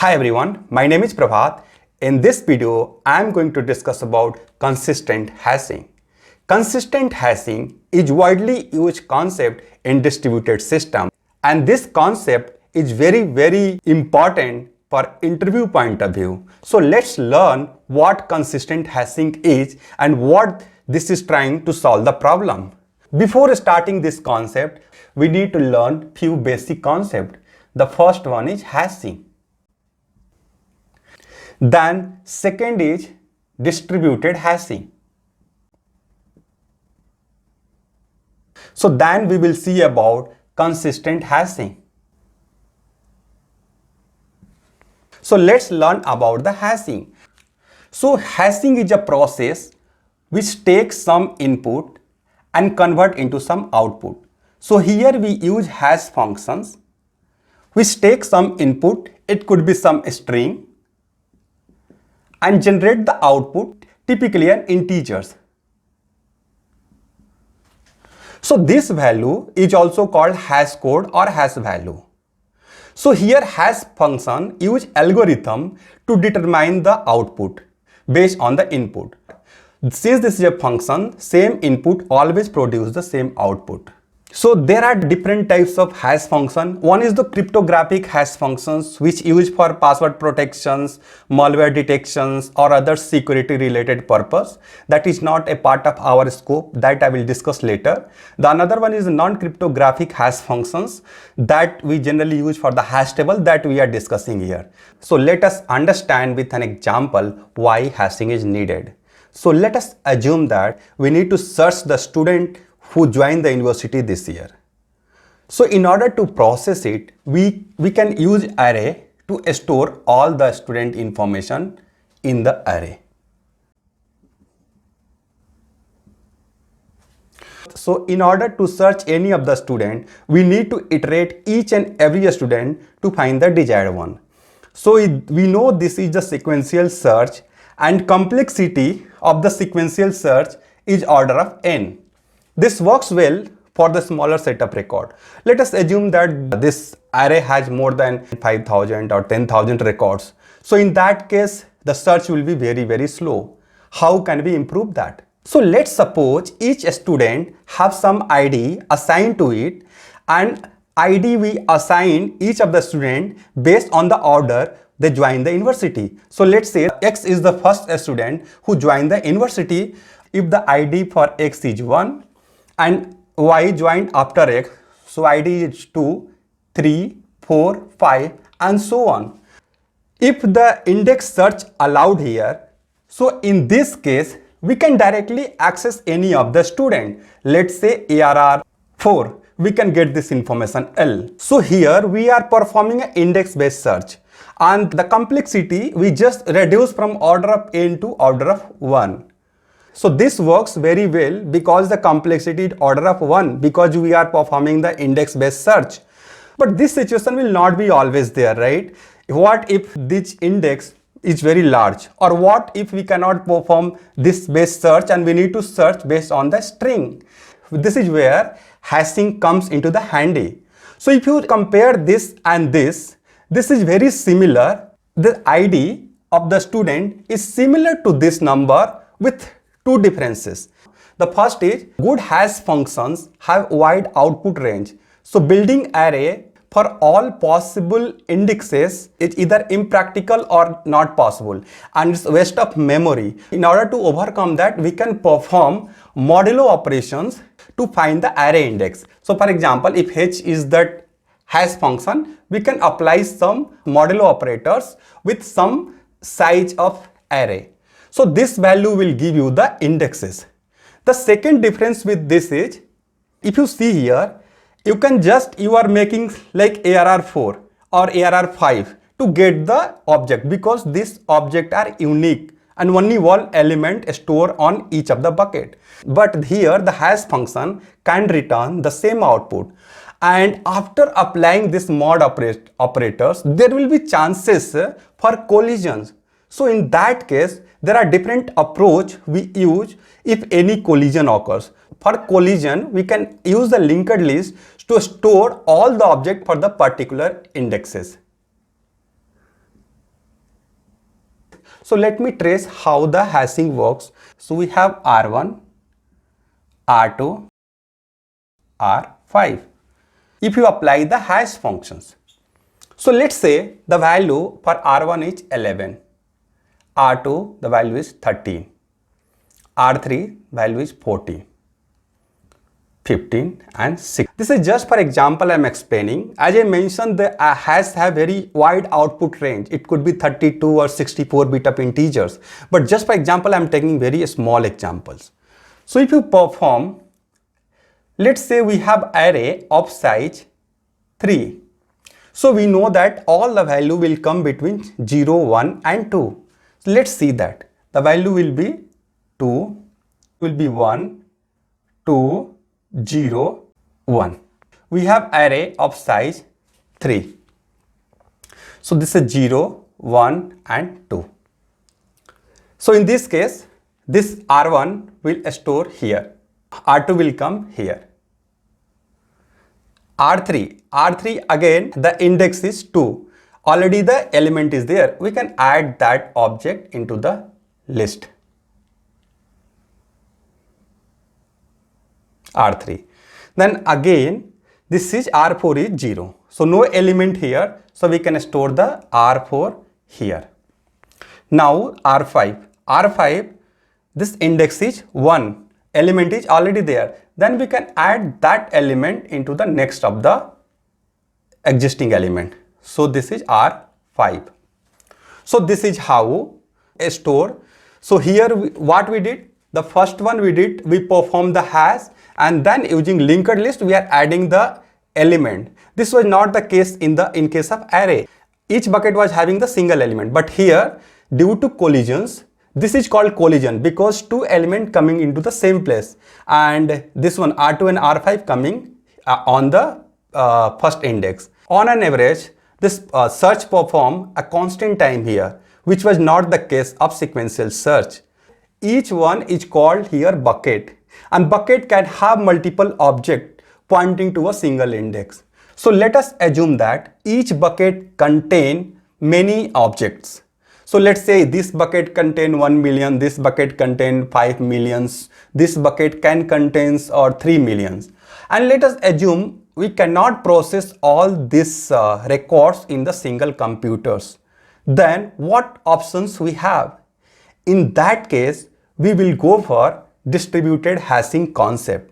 Hi everyone, my name is Prabhat. In this video, I am going to discuss about consistent hashing. Consistent hashing is widely used concept in distributed system, and this concept is very important for interview point of view. So let's learn what consistent hashing is and what this is trying to solve the problem. Before starting this concept, we need to learn few basic concepts. The first one is hashing. Then second is distributed hashing. So then we will see about consistent hashing. So let's learn about the hashing. So hashing is a process which takes some input and convert into some output. So here we use hash functions which take some input, it could be some string, and generate the output, typically an integers. So this value is also called hash code or hash value. So here hash function use algorithm to determine the output based on the input. Since this is a function, same input always produce the same output. So there are different types of hash function. One is the cryptographic hash functions which used for password protections, malware detections or other security related purpose. That is not a part of our scope, that I will discuss later. The another one is non-cryptographic hash functions that we generally use for the hash table that we are discussing here. So let us understand with an example why hashing is needed. So let us assume that we need to search the student who joined the university this year. So in order to process it, we can use array to store all the student information in the array. So in order to search any of the student, we need to iterate each and every student to find the desired one. So we know this is the sequential search and complexity of the sequential search is order of n. This works well for the smaller set of record. Let us assume that this array has more than 5,000 or 10,000 records. So in that case, the search will be very slow. How can we improve that? So let's suppose each student have some ID assigned to it, and ID we assign each of the student based on the order they join the university. So let's say X is the first student who joined the university. If the ID for X is 1 and Y joined after X, so ID is 2, 3, 4, 5 and so on. If the index search allowed here, so in this case we can directly access any of the student. Let's say ARR 4, we can get this information L. So here we are performing an index based search, and the complexity we just reduce from order of n to order of 1. So this works very well because the complexity is order of 1 because we are performing the index based search. But this situation will not be always there, right? What if this index is very large, or what if we cannot perform this based search and we need to search based on the string? This is where hashing comes into the handy. So if you compare this and this is very similar. The ID of the student is similar to this number with two differences. The first is good hash functions have wide output range. So building array for all possible indexes is either impractical or not possible, and it's waste of memory. In order to overcome that, we can perform modulo operations to find the array index. So for example, if h is that hash function, we can apply some modulo operators with some size of array. So this value will give you the indexes. The second difference with this is, if you see here, you are making like ARR4 or ARR5 to get the object because these objects are unique and only one element stored on each of the bucket. But here the hash function can return the same output. And after applying this mod operators, there will be chances for collisions. So in that case, there are different approach we use if any collision occurs. For collision, we can use the linked list to store all the object for the particular indexes. So let me trace how the hashing works. So we have R1, R2, R5. If you apply the hash functions, so let's say the value for R1 is 11, R2 the value is 13, R3 value is 14, 15 and 6. This is just for example I am explaining. As I mentioned, the hash have very wide output range. It could be 32 or 64 bit of integers. But just for example I am taking very small examples. So if you perform, let's say we have array of size 3. So we know that all the value will come between 0, 1 and 2. So let's see that. The value will be 2, will be 1, 2, 0, 1. We have array of size 3. So this is 0, 1 and 2. So in this case, this R1 will store here. R2 will come here. R3 again the index is 2. Already the element is there. We can add that object into the list. R3. Then again this is R4 is 0. So no element here. So we can store the R4 here. Now R5 this index is 1. Element is already there. Then we can add that element into the next of the existing element. So this is R5. So this is how a store. So here what we did, the first one we performed the hash, and then using linked list we are adding the element. This was not the case in case of array. Each bucket was having the single element, but here due to collisions, this is called collision because two elements coming into the same place, and this one R2 and R5 coming on the first index. On an average, this search perform a constant time here, which was not the case of sequential search. Each one is called here bucket, and bucket can have multiple objects pointing to a single index. So let us assume that each bucket contain many objects. So let's say this bucket contain 1 million, this bucket contain 5 millions, this bucket can contains 3 millions. And let us assume we cannot process all these records in the single computers. Then what options we have? In that case, we will go for distributed hashing concept.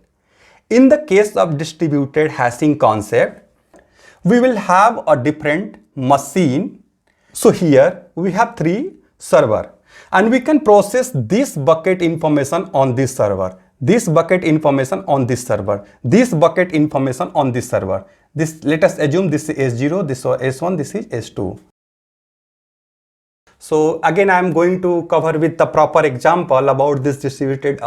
In the case of distributed hashing concept, we will have a different machine. So here we have 3 server, and we can process this bucket information on this server, this bucket information on this server, this bucket information on this server. This, let us assume this is S0, this is S1, this is S2. So again I am going to cover with the proper example about this distributed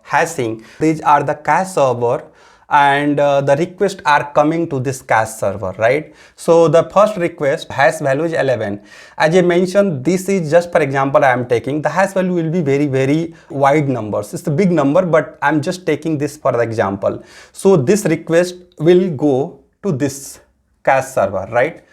hashing. These are the cache server, and the requests are coming to this cache server, right? So the first request hash value is 11. As I mentioned, this is just for example I am taking. The hash value will be very wide numbers. It's a big number, but I'm just taking this for the example. So this request will go to this cache server, right?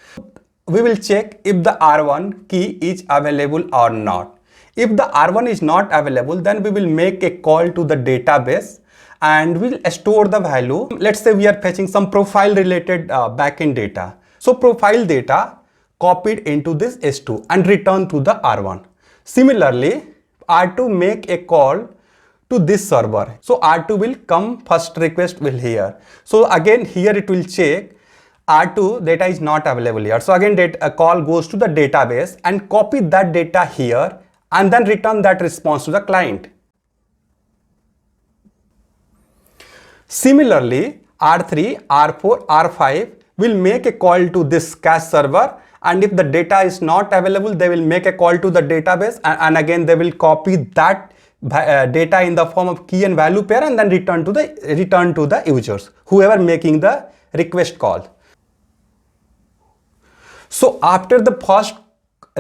We will check if the R1 key is available or not. If the R1 is not available, then we will make a call to the database and we'll store the value. Let's say we are fetching some profile related backend data. So profile data copied into this S2 and return to the R1. Similarly, R2 make a call to this server. So R2 will come, first request will here. So again here it will check R2 data is not available here. So again a call goes to the database and copy that data here and then return that response to the client. Similarly, R3, R4, R5 will make a call to this cache server, and if the data is not available, they will make a call to the database and again they will copy that data in the form of key and value pair and then return to the users, whoever making the request call. So after the first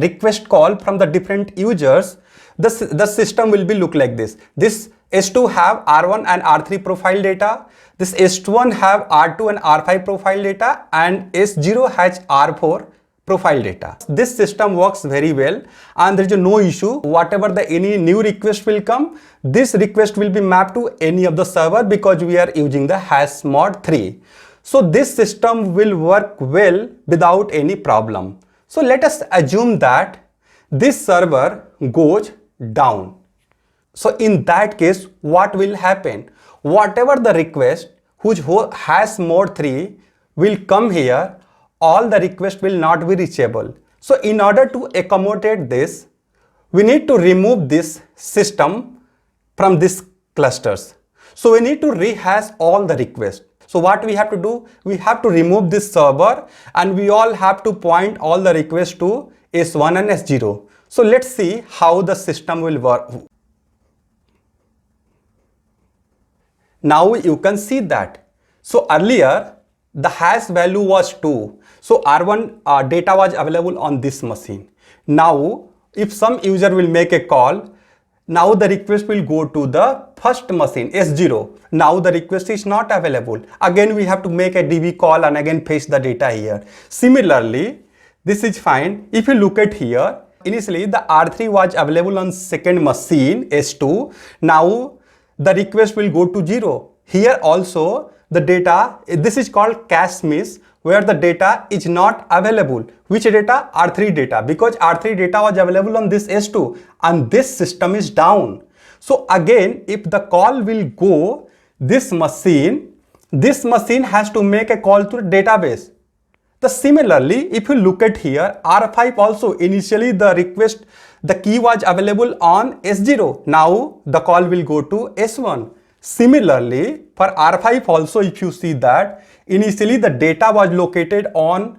request call from the different users, the system will be look like this. This S2 have R1 and R3 profile data. This S1 have R2 and R5 profile data, and S0 has R4 profile data. This system works very well and there is no issue. Whatever the any new request will come, this request will be mapped to any of the server because we are using the hash mod 3. So this system will work well without any problem. So let us assume that this server goes down. So in that case, what will happen? Whatever the request whose hash mod 3 will come here, all the requests will not be reachable. So in order to accommodate this, we need to remove this system from these clusters. So we need to rehash all the requests. So what we have to do, we have to remove this server and we all have to point all the requests to S1 and S0. So let's see how the system will work. Now you can see that. So earlier the hash value was 2. So R1 data was available on this machine. Now if some user will make a call, now the request will go to the first machine S0. Now the request is not available. Again we have to make a DB call and again paste the data here. Similarly, this is fine. If you look at here, initially the R3 was available on second machine S2. Now the request will go to 0. Here also the data, this is called cache miss, where the data is not available. Which data? R3 data, because R3 data was available on this S2 and this system is down. So again, if the call will go this machine has to make a call to the database. Similarly, if you look at here, R5 also initially the request, the key was available on S0. Now the call will go to S1. Similarly, for R5 also, if you see that initially the data was located on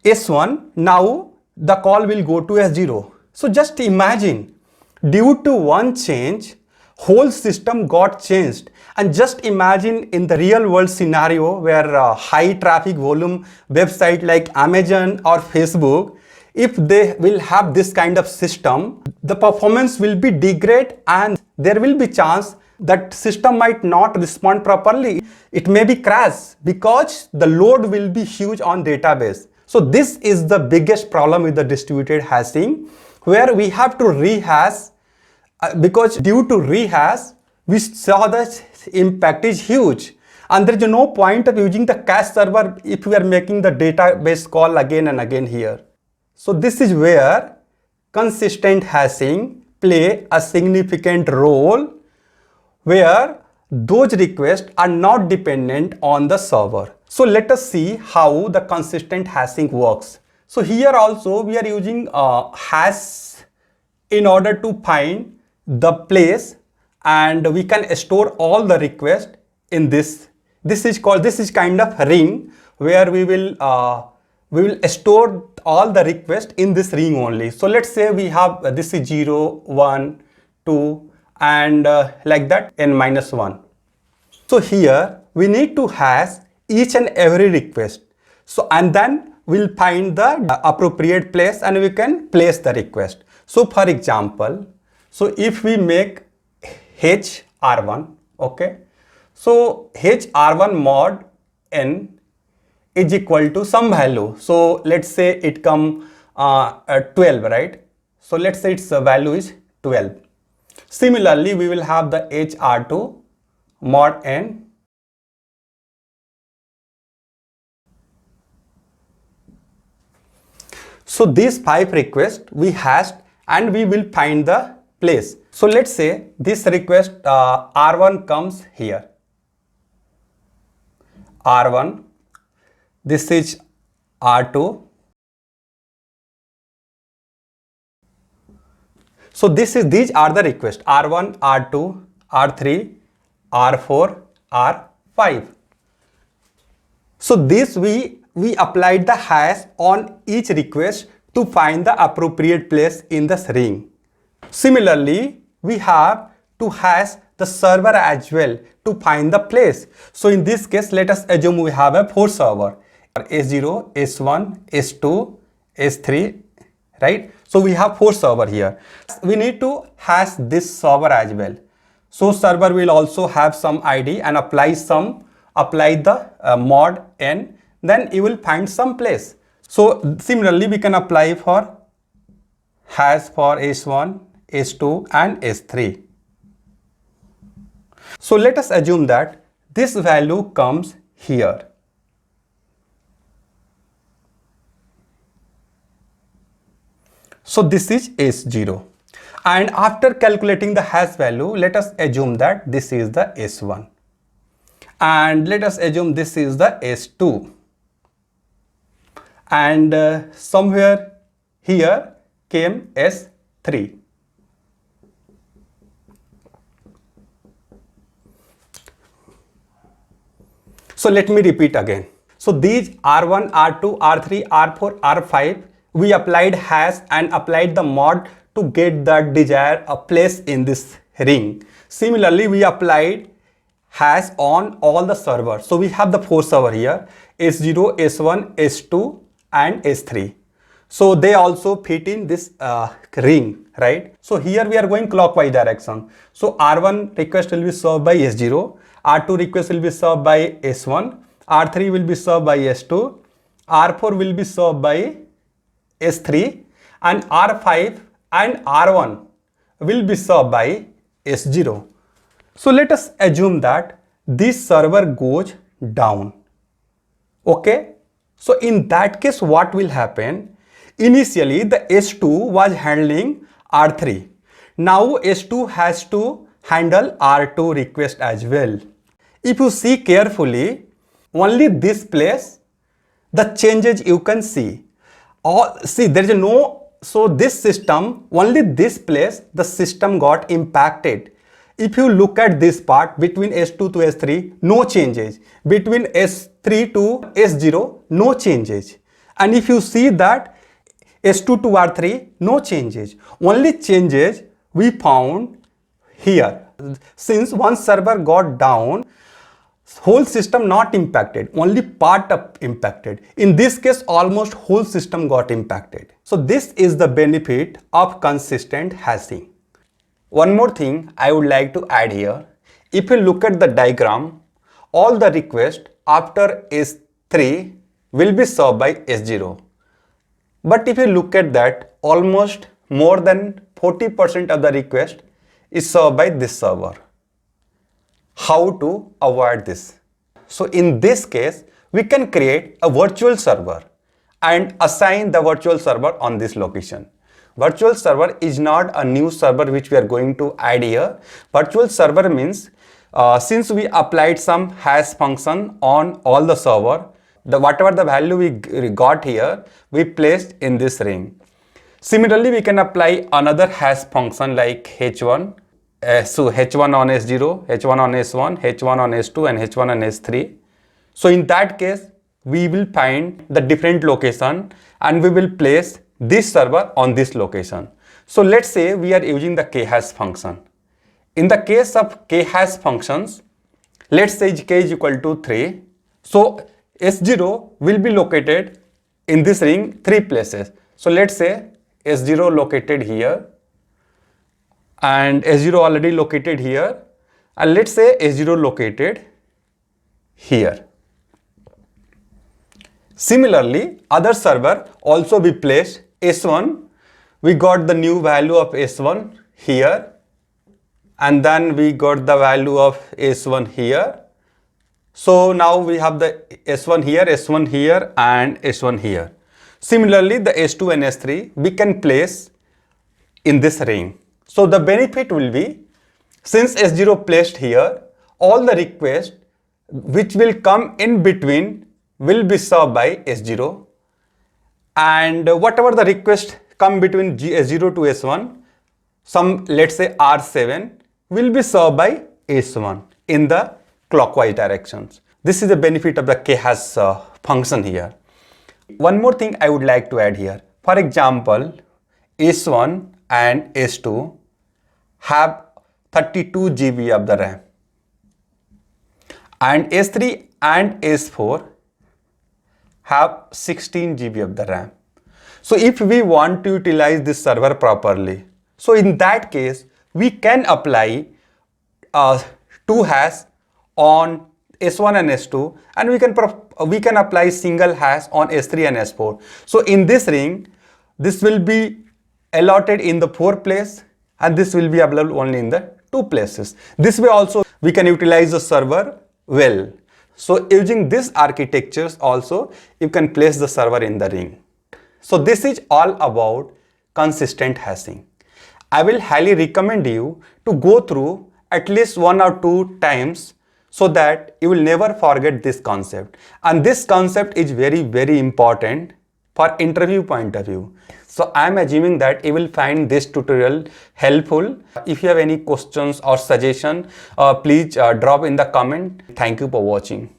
S1, now the call will go to S0. So just imagine, due to one change, whole system got changed. And just imagine in the real world scenario where high traffic volume website like Amazon or Facebook, if they will have this kind of system, the performance will be degrade and there will be chance that system might not respond properly. It may be crash because the load will be huge on database. So this is the biggest problem with the distributed hashing, where we have to rehash because due to rehash, we saw the impact is huge. And there is no point of using the cache server if we are making the database call again and again here. So this is where consistent hashing play a significant role, where those requests are not dependent on the server. So let us see how the consistent hashing works. So here also we are using hash in order to find the place, and we can store all the requests in this. This is kind of ring where we will store all the requests in this ring only. So let's say we have this is 0, 1, 2 and like that n-1. So here we need to hash each and every request. So and then we'll find the appropriate place and we can place the request. So for example, so if we make HR1, okay, so HR1 mod n is equal to some value. So let's say it come 12, right? So let's say its value is 12. Similarly, we will have the HR2 mod n. So these 5 requests we hashed and we will find the place. So let's say this request R1 comes here. R1, this is R2. So these are the requests R1, R2, R3, R4, R5. So this we applied the hash on each request to find the appropriate place in this ring. Similarly, we have to hash the server as well to find the place. So in this case, let us assume we have a 4 server, S0, S1, S2, S3, right? So we have 4 server here. We need to hash this server as well. So server will also have some ID and apply the mod n, then you will find some place. So similarly, we can apply for hash for S1, S2 and S3. So let us assume that this value comes here. So this is S0. And after calculating the hash value, let us assume that this is the S1. And let us assume this is the S2. And somewhere here came S3. So let me repeat again. So these R1, R2, R3, R4, R5, we applied hash and applied the mod to get the desired place in this ring. Similarly, we applied hash on all the servers. So we have the 4 server here, S0, S1, S2 and S3. So they also fit in this ring, right? So here we are going clockwise direction. So R1 request will be served by S0, R2 request will be served by S1, R3 will be served by S2, R4 will be served by S3 and R5 and R1 will be served by S0. So let us assume that this server goes down. Okay. So in that case, what will happen? Initially, the S2 was handling R3. Now S2 has to handle R2 request as well. If you see carefully, only this place, the changes you can see. See, there is no, so this system, only this place, the system got impacted. If you look at this part between S2 to S3, no changes. Between S3 to S0, no changes. And if you see that S2 to R3, no changes. Only changes we found here. Since one server got down, whole system not impacted, only part of impacted. In this case, almost whole system got impacted. So this is the benefit of consistent hashing. One more thing I would like to add here. If you look at the diagram, all the requests after S3 will be served by S0. But if you look at that, almost more than 40% of the request is served by this server. How to avoid this? So in this case, we can create a virtual server and assign the virtual server on this location. Virtual server is not a new server which we are going to add here. Virtual server means since we applied some hash function on all the server, whatever the value we got here, we placed in this ring. Similarly, we can apply another hash function like h1. So h1 on S0, h1 on S1, h1 on S2 and h1 on S3. So in that case, we will find the different location and we will place this server on this location. So let's say we are using the khash function. In the case of khash functions, let's say k is equal to 3. So S0 will be located in this ring 3 places. So let's say S0 located here and S0 already located here, and let's say S0 located here. Similarly, other server also be placed. S1, we got the new value of S1 here, and then we got the value of S1 here. So now we have the S1 here and S1 here. Similarly, the S2 and S3 we can place in this ring. So the benefit will be, since S0 placed here, all the requests which will come in between will be served by S0, and whatever the request come between S0 to S1, some let's say R7 will be served by S1 in the clockwise directions. This is the benefit of the khash function here. One more thing I would like to add here. For example, S1 and S2 have 32 GB of the RAM, and S3 and S4 have 16 GB of the RAM. So if we want to utilize this server properly, so in that case we can apply 2 hash on S1 and S2, and we can we can apply single hash on S3 and S4. So in this ring, this will be allotted in the 4th place and this will be available only in the 2 places. This way also we can utilize the server well. So using this architectures also, you can place the server in the ring. So this is all about consistent hashing. I will highly recommend you to go through at least 1 or 2 times so that you will never forget this concept. And this concept is very important for interview point of view. So I am assuming that you will find this tutorial helpful. If you have any questions or suggestion, please drop in the comment. Thank you for watching.